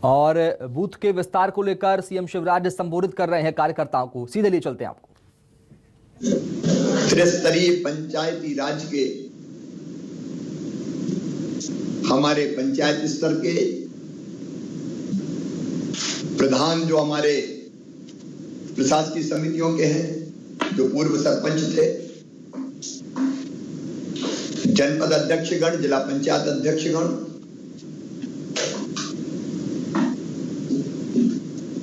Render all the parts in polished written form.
और बूथ के विस्तार को लेकर सीएम शिवराज संबोधित कर रहे हैं कार्यकर्ताओं को। सीधे ले चलते हैं आपको। त्रिस्तरीय पंचायती राज के हमारे पंचायत स्तर के प्रधान जो हमारे प्रशासकीय समितियों के हैं, जो पूर्व सरपंच थे, जनपद अध्यक्षगण, जिला पंचायत अध्यक्षगण,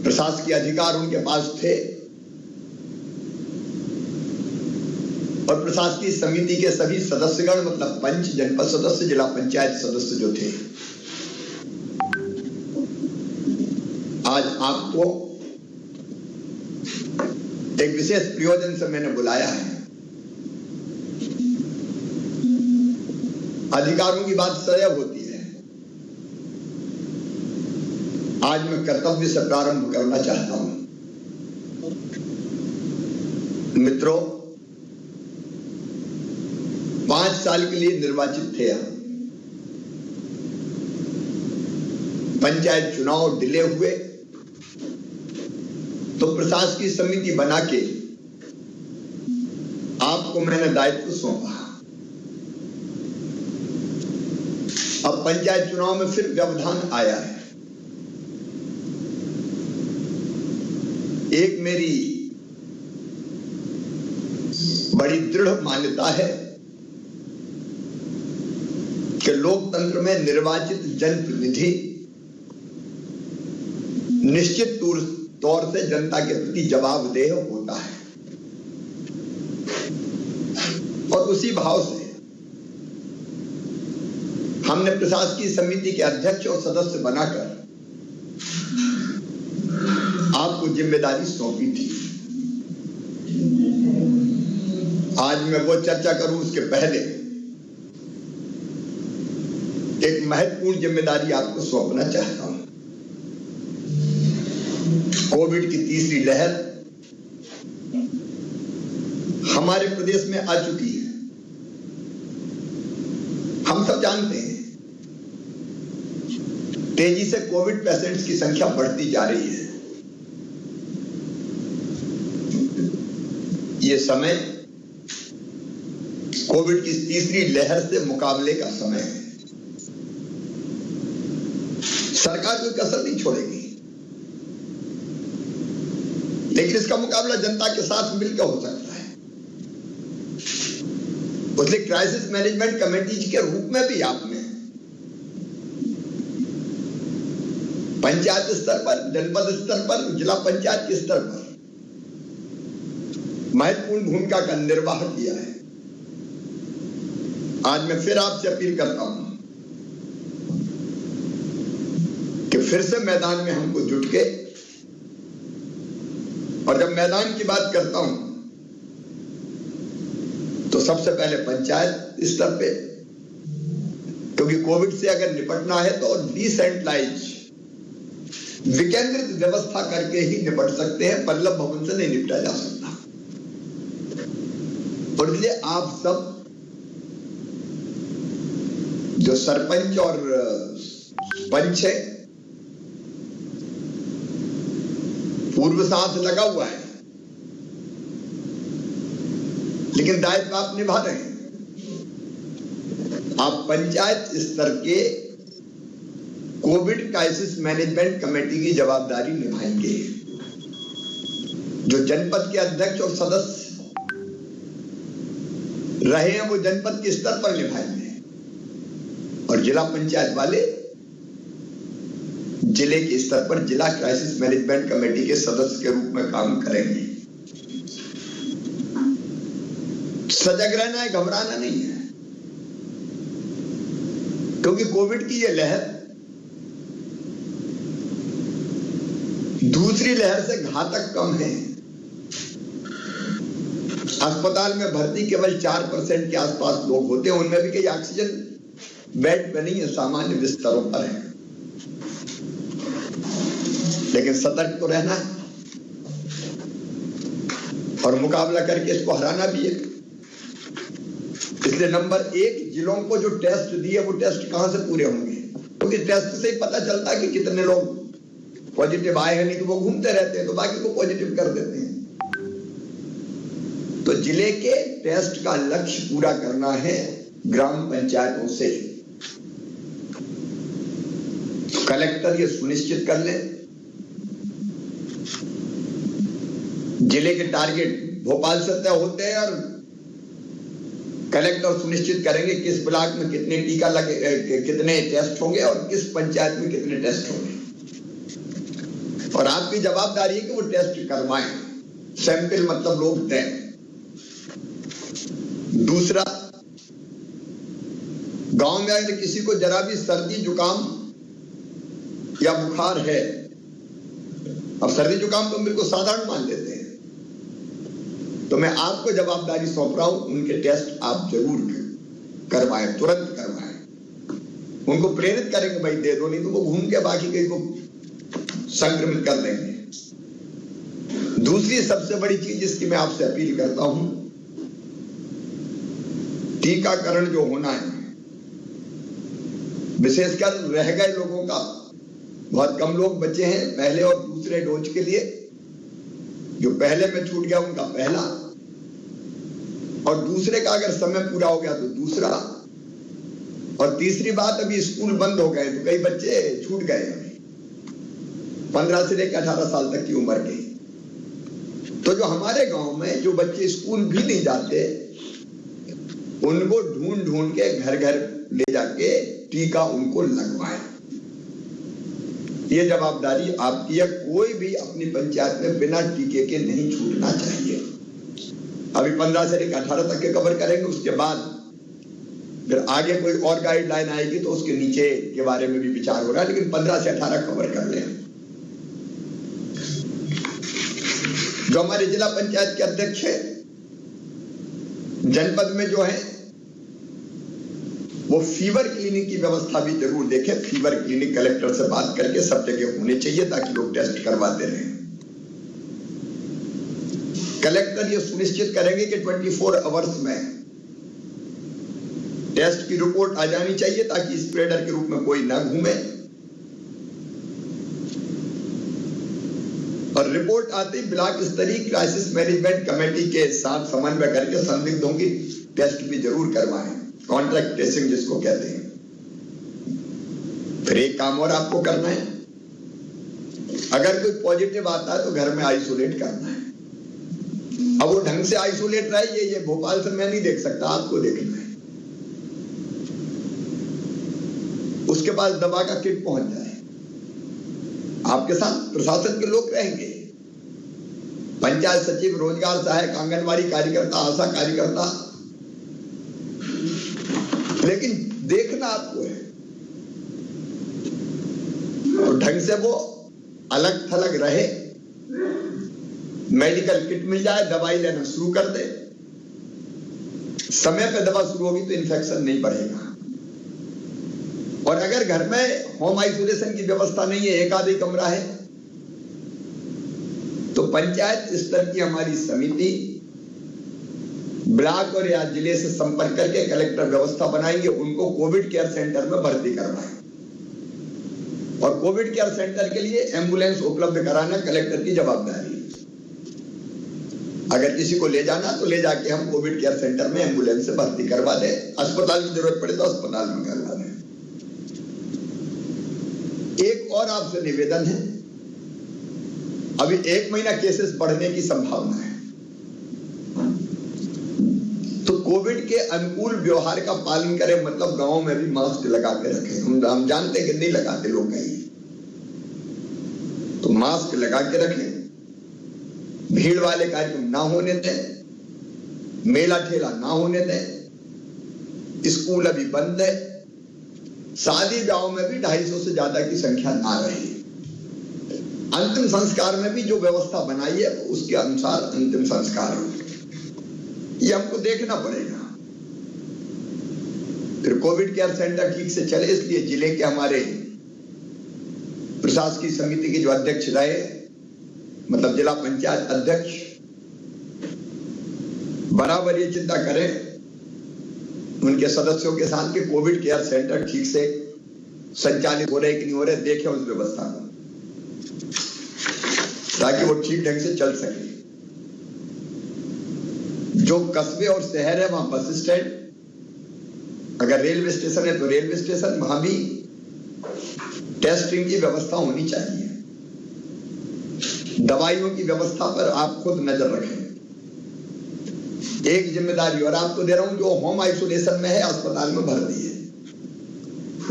प्रशासकीय अधिकार उनके पास थे और प्रशासकीय समिति के सभी सदस्यगण, मतलब पंच, जनपद सदस्य, जिला पंचायत सदस्य जो थे, आज आपको एक विशेष प्रयोजन से मैंने बुलाया है। अधिकारों की बात सदैव होती है। आज मैं कर्तव्य से प्रारंभ करना चाहता हूं। मित्रों, 5 साल के लिए निर्वाचित थे हम। पंचायत चुनाव डिले हुए तो प्रशासकीय समिति बना के आपको मैंने दायित्व सौंपा। अब पंचायत चुनाव में फिर व्यवधान आया है। एक मेरी बड़ी दृढ़ मान्यता है कि लोकतंत्र में निर्वाचित जनप्रतिनिधि निश्चित तौर से जनता के प्रति जवाबदेह होता है और उसी भाव से हमने प्रशासकीय समिति के अध्यक्ष और सदस्य बनाकर आपको जिम्मेदारी सौंपी थी। आज मैं वो चर्चा करूं उसके पहले एक महत्वपूर्ण जिम्मेदारी आपको सौंपना चाहता हूं। कोविड की तीसरी लहर हमारे प्रदेश में आ चुकी है। हम सब जानते हैं तेजी से कोविड पेशेंट्स की संख्या बढ़ती जा रही है। ये समय कोविड की तीसरी लहर से मुकाबले का समय है। सरकार कोई कसर नहीं छोड़ेगी, लेकिन इसका मुकाबला जनता के साथ मिलकर हो सकता है। इसलिए क्राइसिस मैनेजमेंट कमेटी के रूप में भी आपने पंचायत स्तर पर, जनपद स्तर पर, जिला पंचायत के स्तर पर महत्वपूर्ण भूमिका का निर्वाह किया है। आज मैं फिर आपसे अपील करता हूं कि फिर से मैदान में हमको जुट के, और जब मैदान की बात करता हूं तो सबसे पहले पंचायत स्तर पे, क्योंकि कोविड से अगर निपटना है तो डिसेंट्रलाइज, विकेंद्रित व्यवस्था करके ही निपट सकते हैं। बल्लभ भवन से नहीं निपटा जा सकता। और इसलिए आप सब जो सरपंच और पंच है, पूर्व साथ लगा हुआ है, लेकिन दायित्व आप निभा रहे हैं। आप पंचायत स्तर के कोविड क्राइसिस मैनेजमेंट कमेटी की जवाबदारी निभाएंगे। जो जनपद के अध्यक्ष और सदस्य रहे हैं वो जनपद के स्तर पर निभाएंगे, और जिला पंचायत वाले जिले के स्तर पर जिला क्राइसिस मैनेजमेंट कमेटी के सदस्य के रूप में काम करेंगे। सजग रहना है, घबराना नहीं है, क्योंकि कोविड की यह लहर दूसरी लहर से घातक कम है। अस्पताल में भर्ती केवल 4% के आसपास लोग होते हैं, उनमें भी कई ऑक्सीजन बेड पे नहीं है, सामान्य बिस्तरों पर है। लेकिन सतर्क तो रहना है और मुकाबला करके इसको हराना भी है। इसलिए नंबर 1, जिलों को जो टेस्ट दिए वो टेस्ट कहां से पूरे होंगे, क्योंकि टेस्ट से ही पता चलता है कि कितने लोग पॉजिटिव आए हैं नहीं तो वो घूमते रहते हैं, तो बाकी को पॉजिटिव कर देते हैं। तो जिले के टेस्ट का लक्ष्य पूरा करना है ग्राम पंचायतों से। कलेक्टर ये सुनिश्चित कर ले, जिले के टारगेट भोपाल से तय होते हैं और कलेक्टर सुनिश्चित करेंगे किस ब्लॉक में कितने टीका लगे, कितने टेस्ट होंगे और किस पंचायत में कितने टेस्ट होंगे। और आपकी जवाबदारी है कि वो टेस्ट करवाएं, सैंपल मतलब लोग दें। दूसरा, गांव में अगर किसी को जरा भी सर्दी जुकाम या बुखार है, अब सर्दी जुकाम तो बिल्कुल साधारण मान लेते हैं, तो मैं आपको जवाबदारी सौंप रहा हूं, उनके टेस्ट आप जरूर करवाएं, तुरंत करवाएं। उनको प्रेरित करेंगे भाई दे दो, नहीं तो वो घूम के बाकी कहीं को संक्रमित कर देंगे। दूसरी सबसे बड़ी चीज जिसकी मैं आपसे अपील करता हूं, टीकाकरण जो होना है, विशेषकर रह गए लोगों का, बहुत कम लोग बचे हैं पहले और दूसरे डोज के लिए। जो पहले में छूट गया उनका पहला, और दूसरे का अगर समय पूरा हो गया तो दूसरा। और तीसरी बात, अभी स्कूल बंद हो गए तो कई बच्चे छूट गए 15 से लेकर 18 साल तक की उम्र के। तो जो हमारे गांव में जो बच्चे स्कूल भी नहीं जाते, उनको ढूंढ ढूंढ के घर घर ले जाके टीका उनको लगवाएं। ये जवाबदारी आपकी है। कोई भी अपनी पंचायत में बिना टीके के नहीं छूटना चाहिए। अभी 15 से लेकर 18 तक के कवर करेंगे, उसके बाद फिर आगे कोई और गाइडलाइन आएगी तो उसके नीचे के बारे में भी विचार होगा, लेकिन 15 से 18 कवर कर लें। जो हमारे जिला पंचायत के अध्यक्ष है, जनपद में जो है वो फीवर क्लिनिक की व्यवस्था भी जरूर देखें। फीवर क्लिनिक कलेक्टर से बात करके सब जगह होने चाहिए ताकि लोग टेस्ट करवाते रहें। कलेक्टर ये सुनिश्चित करेंगे कि 24 आवर्स में टेस्ट की रिपोर्ट आ जानी चाहिए ताकि स्प्रेडर के रूप में कोई ना घूमे। और रिपोर्ट आते ही ब्लॉक स्तरीय क्राइसिस मैनेजमेंट कमेटी के साथ समन्वय करके संदिग्धों की टेस्ट भी जरूर करवाएं, कॉन्ट्रैक्ट ट्रेसिंग जिसको कहते हैं। फिर एक काम और आपको करना है, अगर कोई पॉजिटिव आता है तो घर में आइसोलेट करना है। अब वो ढंग से आइसोलेट रहे, ये भोपाल से मैं नहीं देख सकता, आपको देखना है। उसके पास दवा का किट पहुंच जाए, आपके साथ प्रशासन के लोग रहेंगे, पंचायत सचिव, रोजगार सहायक, आंगनबाड़ी कार्यकर्ता, आशा कार्यकर्ता, लेकिन देखना आपको है। तो ढंग से वो अलग थलग रहे, मेडिकल किट मिल जाए, दवाई लेना शुरू कर दे। समय पे दवा शुरू होगी तो इन्फेक्शन नहीं बढ़ेगा। और अगर घर में होम आइसोलेशन की व्यवस्था नहीं है, एक आधी कमरा है, तो पंचायत स्तर की हमारी समिति ब्लॉक और या जिले से संपर्क करके कलेक्टर व्यवस्था बनाएंगे, उनको कोविड केयर सेंटर में भर्ती करवाएं। और कोविड केयर सेंटर के लिए एम्बुलेंस उपलब्ध कराना कलेक्टर की जवाबदारी है। अगर किसी को ले जाना तो ले जाके हम कोविड केयर सेंटर में एम्बुलेंस से भर्ती करवा दें, अस्पताल की जरूरत पड़े तो अस्पताल में करवा दें। एक और आपसे निवेदन है, अभी 1 महीना केसेस बढ़ने की संभावना है, तो कोविड के अनुकूल व्यवहार का पालन करें। मतलब गांव में भी मास्क लगा के रखें। हम जानते हैं कि नहीं लगाते लोग कहीं, तो मास्क लगा के रखें। भीड़ वाले कार्यक्रम ना होने दें, मेला ठेला ना होने दें। स्कूल अभी बंद है, शादी ब्याह में भी 250 से ज्यादा की संख्या ना रही। अंतिम संस्कार में भी जो व्यवस्था बनाई है उसके अनुसार अंतिम संस्कार हो, ये हमको देखना पड़ेगा। फिर कोविड केयर सेंटर ठीक से चले, इसलिए जिले के हमारे प्रशासकीय समिति के जो अध्यक्ष रहे, मतलब जिला पंचायत अध्यक्ष, बराबर ये चिंता करें उनके सदस्यों के साथ कि कोविड केयर सेंटर ठीक से संचालित हो रहे कि नहीं हो रहे, देखें उस व्यवस्था को। ताकि वो ठीक ढंग से चल सके। जो कस्बे और शहर है वहां बस स्टैंड, अगर रेलवे स्टेशन है तो रेलवे स्टेशन, वहां भी टेस्टिंग की व्यवस्था होनी चाहिए। दवाइयों की व्यवस्था पर आप खुद नजर रखें। एक जिम्मेदारी और आपको दे रहा हूं, जो होम आइसोलेशन में है, अस्पताल में भर्ती है,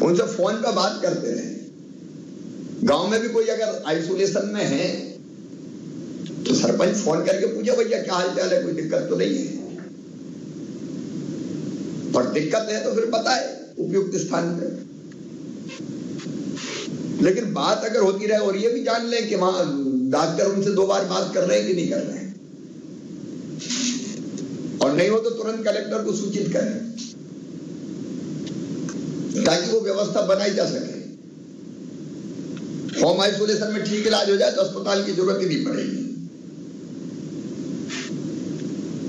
उनसे फोन पर बात करते रहे। गांव में भी कोई अगर आइसोलेशन में है तो सरपंच फोन करके पूछे, भैया क्या हाल चाल है, कोई दिक्कत तो नहीं है? और दिक्कत है तो फिर बताए उपयुक्त स्थान पे। लेकिन बात अगर होती रहे और ये भी जान लें कि वहां डॉक्टर उनसे 2 बार बात कर रहे हैं कि नहीं कर रहे हैं, और नहीं हो तो तुरंत कलेक्टर को सूचित करें ताकि वो व्यवस्था बनाई जा सके। होम आइसोलेशन में ठीक इलाज हो जाए तो अस्पताल की जरूरत ही नहीं पड़ेगी।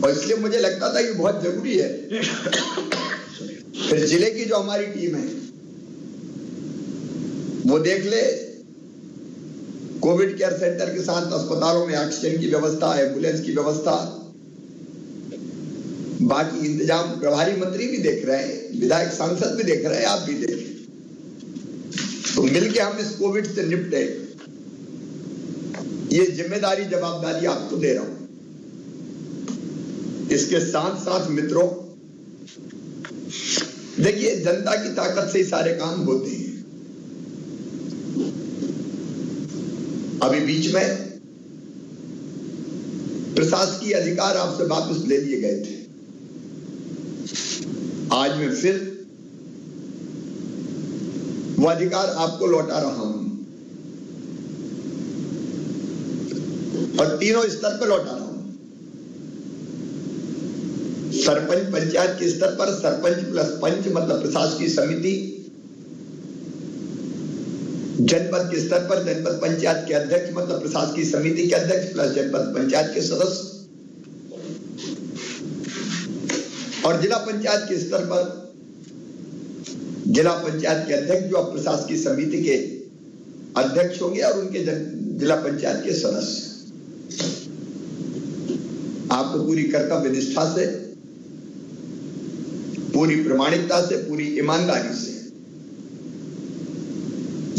और इसलिए मुझे लगता था ये बहुत जरूरी है। फिर जिले की जो हमारी टीम है वो देख ले, कोविड केयर सेंटर के साथ अस्पतालों में ऑक्सीजन की व्यवस्था, एम्बुलेंस की व्यवस्था, बाकी इंतजाम प्रभारी मंत्री भी देख रहे हैं, विधायक सांसद भी देख रहे हैं, आप भी देखें। तो मिलके हम इस कोविड से निपटे, ये जिम्मेदारी जवाबदारी आपको दे रहा हूं। इसके साथ साथ मित्रों, देखिए जनता की ताकत से ही सारे काम होते हैं। अभी बीच में प्रशासकीय अधिकार आपसे वापस ले लिए गए थे, आज मैं फिर वो अधिकार आपको लौटा रहा हूं और तीनों स्तर पर लौटा रहा हूं। सरपंच पंचायत के स्तर पर सरपंच प्लस पंच मतलब प्रशासकीय समिति, जनपद के स्तर पर जनपद पंचायत के अध्यक्ष मतलब प्रशासकीय समिति के अध्यक्ष प्लस जनपद पंचायत के सदस्य, और जिला पंचायत के स्तर पर जिला पंचायत के अध्यक्ष जो अब प्रशासकीय समिति के अध्यक्ष होंगे और उनके जिला पंचायत के सदस्य। आपको पूरी कर्तव्य निष्ठा से, पूरी प्रामाणिकता से, पूरी ईमानदारी से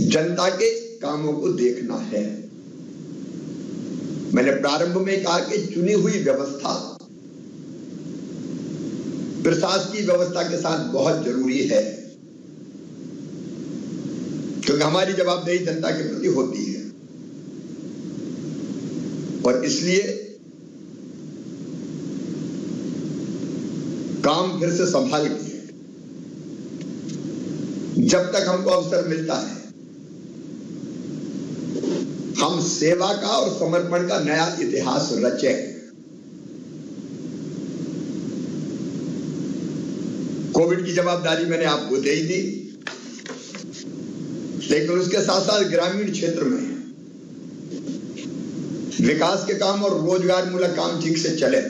जनता के कामों को देखना है। मैंने प्रारंभ में कहा कि चुनी हुई व्यवस्था प्रशासकीय व्यवस्था के साथ बहुत जरूरी है, क्योंकि हमारी जवाबदेही जनता के प्रति होती है। और इसलिए काम फिर से संभाल के, जब तक हमको अवसर मिलता है, हम सेवा का और समर्पण का नया इतिहास रचें। कोविड की जवाबदारी मैंने आपको दे ही दी, लेकिन उसके साथ साथ ग्रामीण क्षेत्र में विकास के काम और रोजगार मूलक काम ठीक से चले,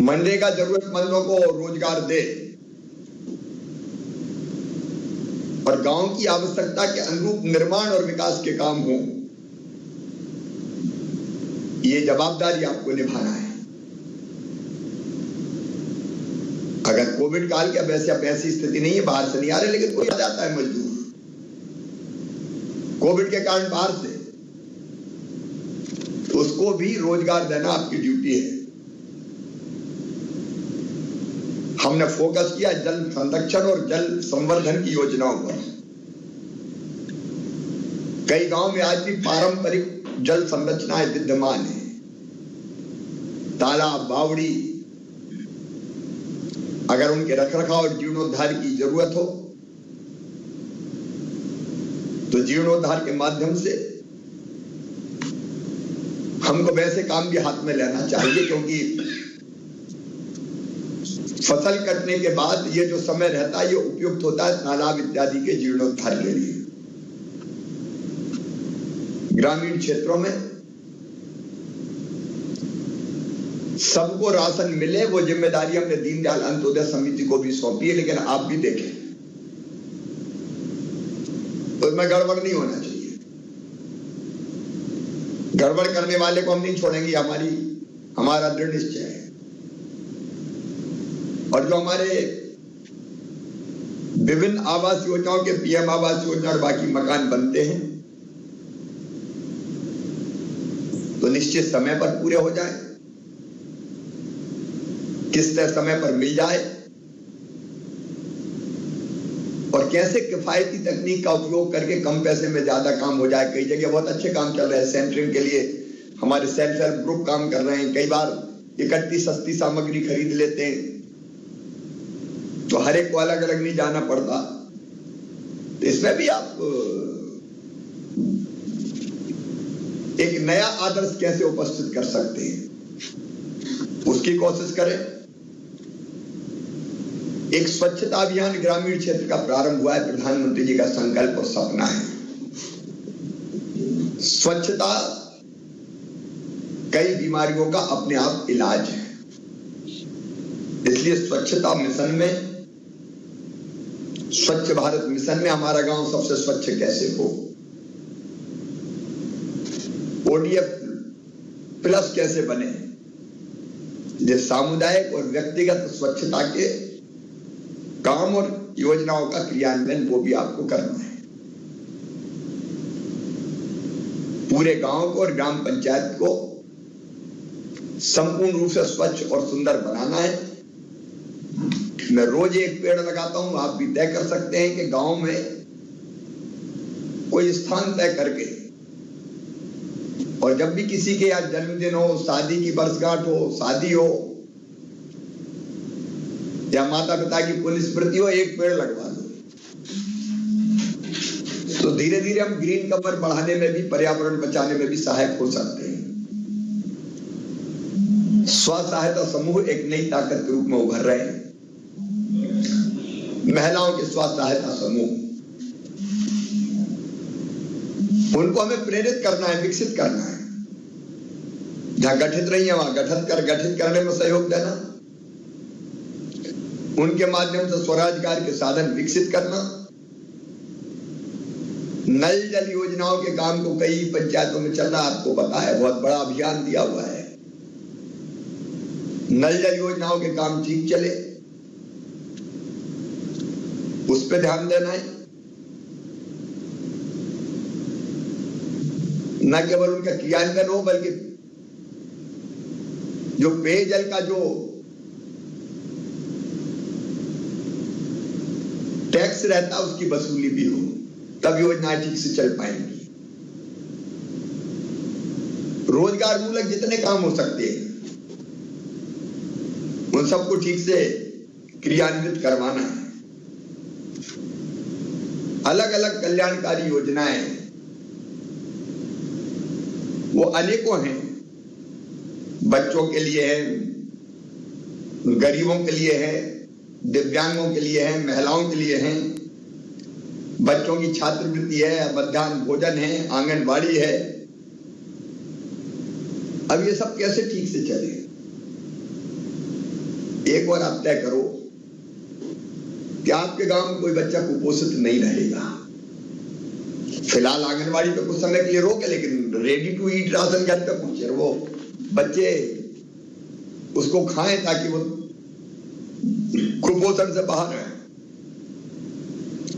मनरेगा जरूरतमंदों को रोजगार दे और गांव की आवश्यकता के अनुरूप निर्माण और विकास के काम हो। ये जवाबदारी आपको निभाना है। अगर कोविड काल की वैसी स्थिति नहीं है, बाहर से नहीं आ रहे, लेकिन कोई आ जाता है मजदूर कोविड के कारण बाहर से, तो उसको भी रोजगार देना आपकी ड्यूटी है। हमने फोकस किया जल संरक्षण और जल संवर्धन की योजनाओं पर। कई गांव में आज भी पारंपरिक जल संरचनाएं विद्यमान है, तालाब, बावड़ी। अगर उनके रखरखाव और जीर्णोद्धार की जरूरत हो तो जीर्णोद्धार के माध्यम से हमको वैसे काम भी हाथ में लेना चाहिए, क्योंकि फसल कटने के बाद ये जो समय रहता है ये उपयुक्त होता है तालाब इत्यादि के जीर्णोद्धार के लिए। ग्रामीण क्षेत्रों में सबको राशन मिले, वो जिम्मेदारी हमने दीनदयाल अंत्योदय समिति को भी सौंपी है, लेकिन आप भी देखें तो इसमें गड़बड़ नहीं होना चाहिए। गड़बड़ करने वाले को हम नहीं छोड़ेंगे, हमारा दृढ़ निश्चय है। और जो हमारे विभिन्न आवास योजनाओं के पीएम आवास योजना और बाकी मकान बनते हैं तो निश्चित समय पर पूरे हो जाए, किस्त समय पर मिल जाए, और कैसे किफायती तकनीक का उपयोग करके कम पैसे में ज्यादा काम हो जाए। कई जगह बहुत अच्छे काम चल रहे हैं, सेंटरिंग के लिए हमारे सेल्फ हेल्प ग्रुप काम कर रहे हैं, कई बार इकट्ठी सस्ती सामग्री खरीद लेते हैं तो हर एक को अलग अलग नहीं जाना पड़ता। तो इसमें भी आप एक नया आदर्श कैसे उपस्थित कर सकते हैं उसकी कोशिश करें। एक स्वच्छता अभियान ग्रामीण क्षेत्र का प्रारंभ हुआ है, प्रधानमंत्री जी का संकल्प और सपना है। स्वच्छता कई बीमारियों का अपने आप इलाज है, इसलिए स्वच्छता मिशन में, स्वच्छ भारत मिशन में हमारा गांव सबसे स्वच्छ कैसे हो, ODF प्लस कैसे बने, ये सामुदायिक और व्यक्तिगत स्वच्छता के काम और योजनाओं का क्रियान्वयन वो भी आपको करना है। पूरे गांव को और ग्राम पंचायत को संपूर्ण रूप से स्वच्छ और सुंदर बनाना है। मैं रोज एक पेड़ लगाता हूं, आप भी तय कर सकते हैं कि गांव में कोई स्थान तय करके, और जब भी किसी के यहाँ जन्मदिन हो, शादी की वर्षगांठ हो, शादी हो या माता पिता की पुण्य स्मृति हो, एक पेड़ लगवा दो। तो धीरे धीरे हम ग्रीन कवर बढ़ाने में भी, पर्यावरण बचाने में भी सहायक हो सकते हैं। स्व सहायता समूह एक नई ताकत के रूप में उभर रहे हैं। महिलाओं के स्व सहायता समूह, उनको हमें प्रेरित करना है, विकसित करना है। जहां गठित रही है वहां गठित करने में सहयोग देना, उनके माध्यम से स्वरोजगार के साधन विकसित करना। नल जल योजनाओं के काम को कई पंचायतों में चल रहा, आपको पता है, बहुत बड़ा अभियान दिया हुआ है। नल जल योजनाओं के काम ठीक चले, उस पर ध्यान देना है। न केवल उनका क्रियान्वयन हो, बल्कि जो पेयजल का जो टैक्स रहता है उसकी वसूली भी हो, तब योजनाएं ठीक से चल पाएंगी। रोजगार मूलक जितने काम हो सकते हैं उन सबको ठीक से क्रियान्वित करवाना है। अलग अलग कल्याणकारी योजनाएं वो अनेकों हैं, बच्चों के लिए है, गरीबों के लिए है, दिव्यांगों के लिए है, महिलाओं के लिए है, बच्चों की छात्रवृत्ति है, मध्याह्न भोजन है, आंगनबाड़ी है। अब ये सब कैसे ठीक से चले, एक बार आप तय करो कि आपके गांव में कोई बच्चा कुपोषित नहीं रहेगा। फिलहाल आंगनबाड़ी पे कुछ समय के लिए रोके, लेकिन रेडी टू ईट राशन घर तक पहुंचे, वो बच्चे उसको खाएं ताकि वो कुपोषण से बाहर रहे।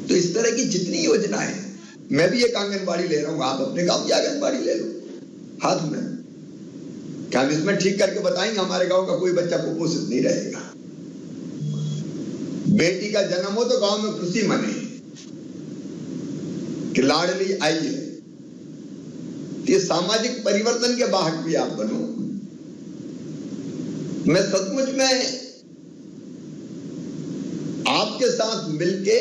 तो इस तरह की जितनी योजना है, मैं भी एक आंगनबाड़ी ले रहा हूं, आप अपने गांव की आंगनबाड़ी ले लो हाथ में, क्या हम इसमें ठीक करके बताएंगे हमारे गांव का कोई बच्चा कुपोषित नहीं रहेगा। बेटी का जन्म हो तो गांव में खुशी मने कि लाडली आई है। ये सामाजिक परिवर्तन के वाहक भी आप बनो। मैं सचमुच में आपके साथ मिलके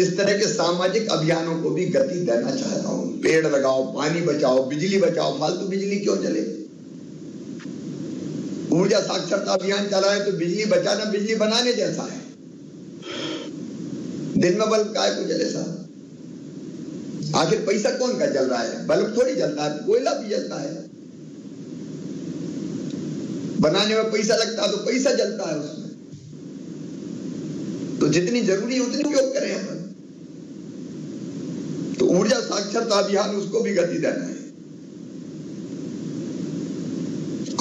इस तरह के सामाजिक अभियानों को भी गति देना चाहता हूं। पेड़ लगाओ, पानी बचाओ, बिजली बचाओ, फालतू बिजली क्यों चले। ऊर्जा साक्षरता अभियान चला है तो बिजली बचाना बिजली बनाने जैसा है। दिन में बल्ब काय को जले साहब, आखिर पैसा कौन का जल रहा है, बल्ब थोड़ी जलता है, कोयला भी जलता है। बनाने में पैसा लगता है तो पैसा जलता है उसमें। तो जितनी जरूरी है उतनी उपयोग करें अपन। तो ऊर्जा साक्षरता अभियान उसको भी गति देना है।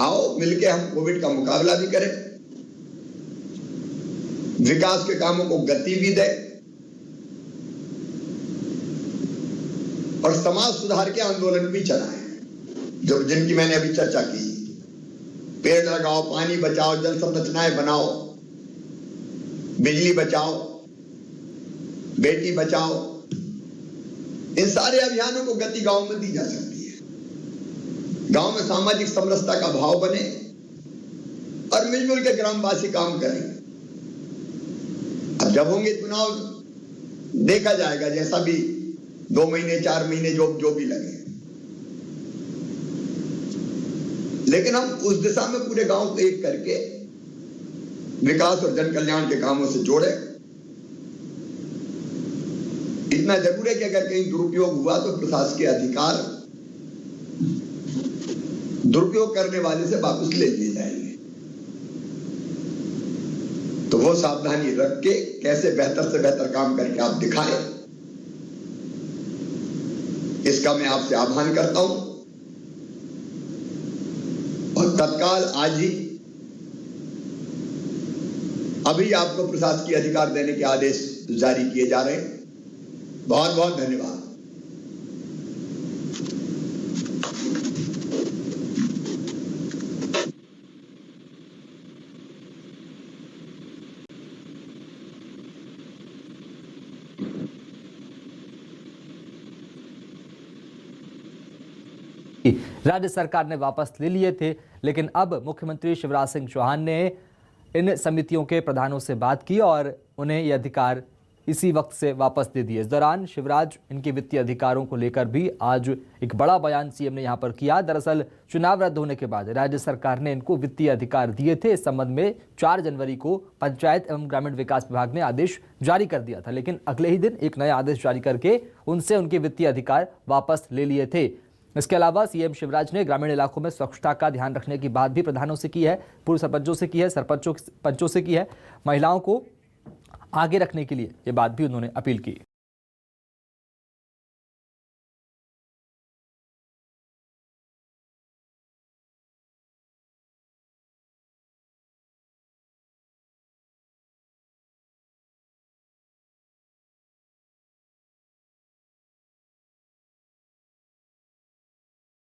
आओ मिलके हम कोविड का मुकाबला भी करें, विकास के कामों को गति भी दें और समाज सुधार के आंदोलन भी चलाएं, जो जिनकी मैंने अभी चर्चा की। पेड़ लगाओ, पानी बचाओ, जल संरचनाएं बनाओ, बिजली बचाओ, बेटी बचाओ, इन सारे अभियानों को गति गांव में दी जा सकती है। गांव में सामाजिक समरसता का भाव बने और मिलजुल के ग्रामवासी काम करें। अब जब होंगे चुनाव देखा जाएगा, जैसा भी 2 महीने 4 महीने जो भी लगे, लेकिन हम उस दिशा में पूरे गांव को एक करके विकास और जन कल्याण के कामों से जोड़े। इतना जरूर है कि अगर कहीं दुरुपयोग हुआ तो प्रशासकीय अधिकार दुरुपयोग करने वाले से वापस ले लिए जाएंगे। तो वो सावधानी रख के कैसे बेहतर से बेहतर काम करके आप दिखाएं, इसका मैं आपसे आह्वान करता हूं। और तत्काल आज ही अभी आपको प्रशासकीय अधिकार देने के आदेश जारी किए जा रहे हैं। बहुत बहुत धन्यवाद। राज्य सरकार ने वापस ले लिए थे, लेकिन अब मुख्यमंत्री शिवराज सिंह चौहान ने इन समितियों के प्रधानों से बात की और उन्हें ये अधिकार इसी वक्त से वापस दे दिए। इस दौरान शिवराज इनके वित्तीय अधिकारों को लेकर भी आज एक बड़ा बयान सीएम ने यहां पर किया। दरअसल चुनाव रद्द होने के बाद राज्य सरकार ने इनको वित्तीय अधिकार दिए थे। इस संबंध में 4 जनवरी को पंचायत एवं ग्रामीण विकास विभाग ने आदेश जारी कर दिया था, लेकिन अगले ही दिन एक नया आदेश जारी करके उनसे उनके वित्तीय अधिकार वापस ले लिए थे। इसके अलावा सीएम शिवराज ने ग्रामीण इलाकों में स्वच्छता का ध्यान रखने की बात भी प्रधानों से की है, पूर्व सरपंचों से की है, सरपंचों से की है। महिलाओं को आगे रखने के लिए ये बात भी उन्होंने अपील की।